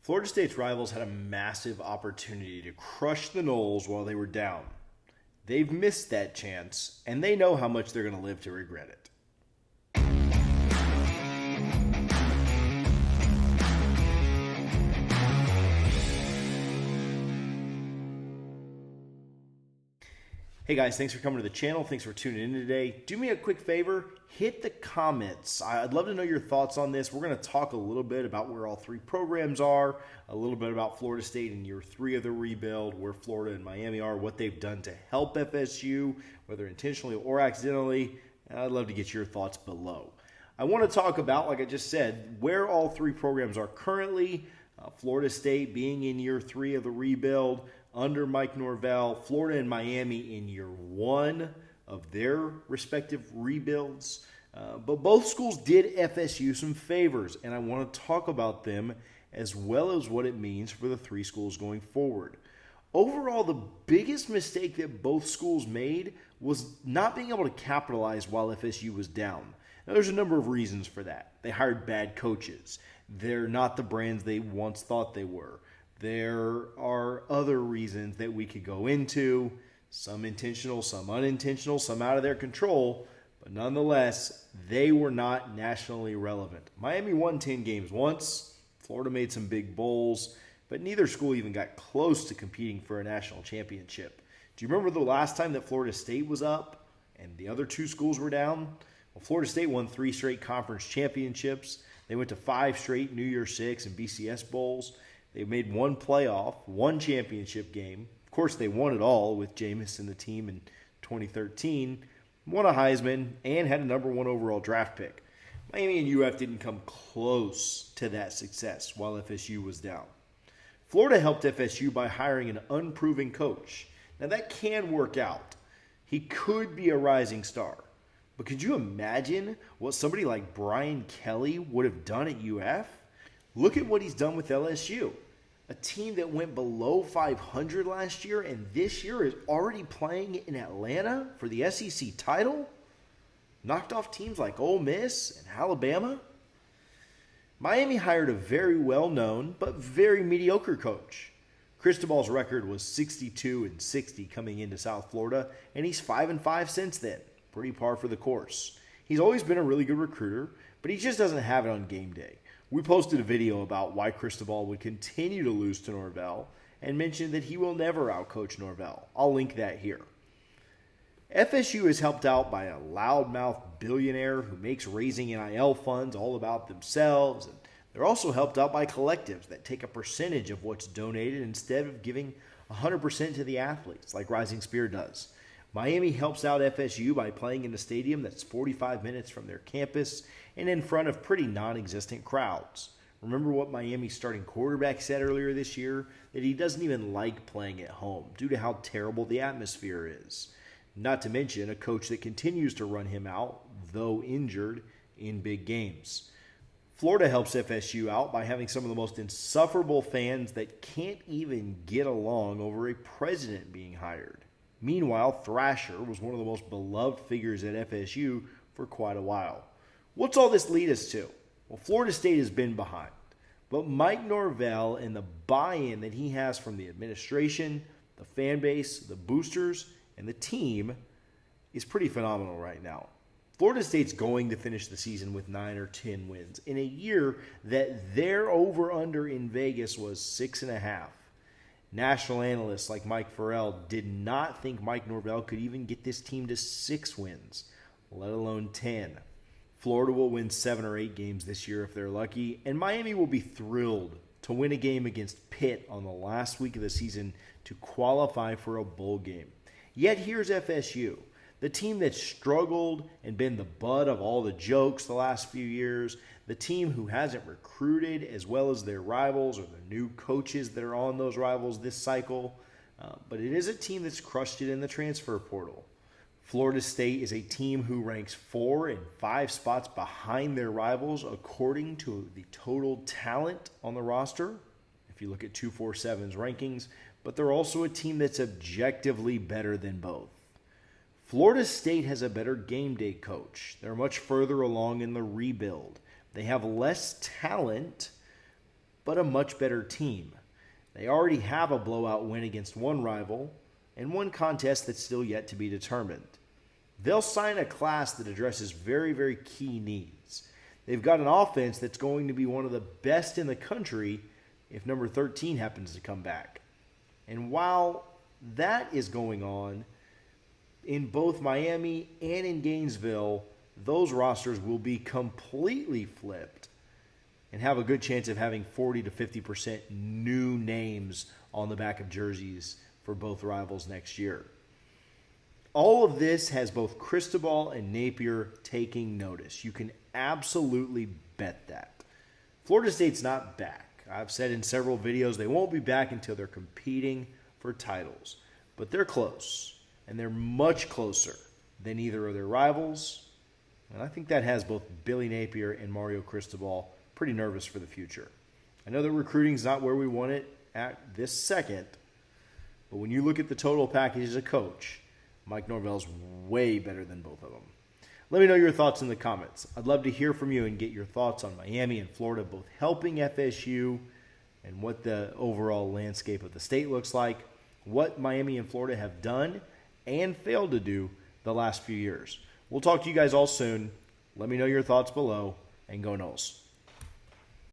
Florida State's rivals had a massive opportunity to crush the Noles while they were down. They've missed that chance, and they know how much they're going to live to regret it. Hey guys, thanks for coming to the channel. Thanks for tuning in today. Do me a quick favor, hit the comments. I'd love to know your thoughts on this. We're going to talk a little bit about where all three programs are, a little bit about Florida State in year 3 of the rebuild, where Florida and Miami are, what they've done to help FSU, whether intentionally or accidentally. I'd love to get your thoughts below. I want to talk about, like I just said, where all three programs are currently. Florida State being in year 3 of the rebuild under Mike Norvell, Florida and Miami in year 1 of their respective rebuilds. But both schools did FSU some favors, and I want to talk about them as well as what it means for the three schools going forward. Overall, the biggest mistake that both schools made was not being able to capitalize while FSU was down. Now, there's a number of reasons for that. They hired bad coaches. They're not the brands they once thought they were. There are other reasons that we could go into, some intentional, some unintentional, some out of their control, but nonetheless, they were not nationally relevant. Miami won 10 games once. Florida made some big bowls, but neither school even got close to competing for a national championship. Do you remember the last time that Florida State was up and the other two schools were down? Well, Florida State won 3 straight conference championships. They went to 5 straight New Year's Six and BCS bowls. They made 1 playoff, 1 championship game. Of course, they won it all with Jameis and the team in 2013. Won a Heisman and had a number 1 overall draft pick. Miami and UF didn't come close to that success while FSU was down. Florida helped FSU by hiring an unproven coach. Now, that can work out. He could be a rising star. But could you imagine what somebody like Brian Kelly would have done at UF? Look at what he's done with LSU, a team that went below 500 last year and this year is already playing in Atlanta for the SEC title. Knocked off teams like Ole Miss and Alabama. Miami hired a very well-known but very mediocre coach. Cristobal's record was 62-60 coming into South Florida, and he's 5-5 since then. Pretty par for the course. He's always been a really good recruiter, but he just doesn't have it on game day. We posted a video about why Cristobal would continue to lose to Norvell and mentioned that he will never outcoach Norvell. I'll link that here. FSU is helped out by a loudmouth billionaire who makes raising NIL funds all about themselves. And they're also helped out by collectives that take a percentage of what's donated instead of giving 100% to the athletes like Rising Spear does. Miami helps out FSU by playing in a stadium that's 45 minutes from their campus and in front of pretty non-existent crowds. Remember what Miami's starting quarterback said earlier this year? That he doesn't even like playing at home due to how terrible the atmosphere is. Not to mention a coach that continues to run him out, though injured, in big games. Florida helps FSU out by having some of the most insufferable fans that can't even get along over a president being hired. Meanwhile, Thrasher was one of the most beloved figures at FSU for quite a while. What's all this lead us to? Well, Florida State has been behind, but Mike Norvell and the buy-in that he has from the administration, the fan base, the boosters, and the team is pretty phenomenal right now. Florida State's going to finish the season with 9 or 10 wins in a year that their over-under in Vegas was 6.5. National analysts like Mike Farrell did not think Mike Norvell could even get this team to 6 wins, let alone 10. Florida will win 7 or 8 games this year if they're lucky, and Miami will be thrilled to win a game against Pitt on the last week of the season to qualify for a bowl game. Yet here's FSU, the team that's struggled and been the butt of all the jokes the last few years, the team who hasn't recruited as well as their rivals or the new coaches that are on those rivals this cycle, but it is a team that's crushed it in the transfer portal. Florida State is a team who ranks 4 and 5 spots behind their rivals according to the total talent on the roster, if you look at 247's rankings, but they're also a team that's objectively better than both. Florida State has a better game day coach. They're much further along in the rebuild. They have less talent, but a much better team. They already have a blowout win against one rival and one contest that's still yet to be determined. They'll sign a class that addresses very, very key needs. They've got an offense that's going to be one of the best in the country if number 13 happens to come back. And while that is going on, in both Miami and in Gainesville, those rosters will be completely flipped and have a good chance of having 40 to 50% new names on the back of jerseys for both rivals next year. All of this has both Cristobal and Napier taking notice. You can absolutely bet that. Florida State's not back. I've said in several videos they won't be back until they're competing for titles. But they're close, and they're much closer than either of their rivals. And I think that has both Billy Napier and Mario Cristobal pretty nervous for the future. I know that recruiting's not where we want it at this second, but when you look at the total package as a coach, Mike Norvell's way better than both of them. Let me know your thoughts in the comments. I'd love to hear from you and get your thoughts on Miami and Florida both helping FSU and what the overall landscape of the state looks like, what Miami and Florida have done and failed to do the last few years. We'll talk to you guys all soon. Let me know your thoughts below, and go Noles.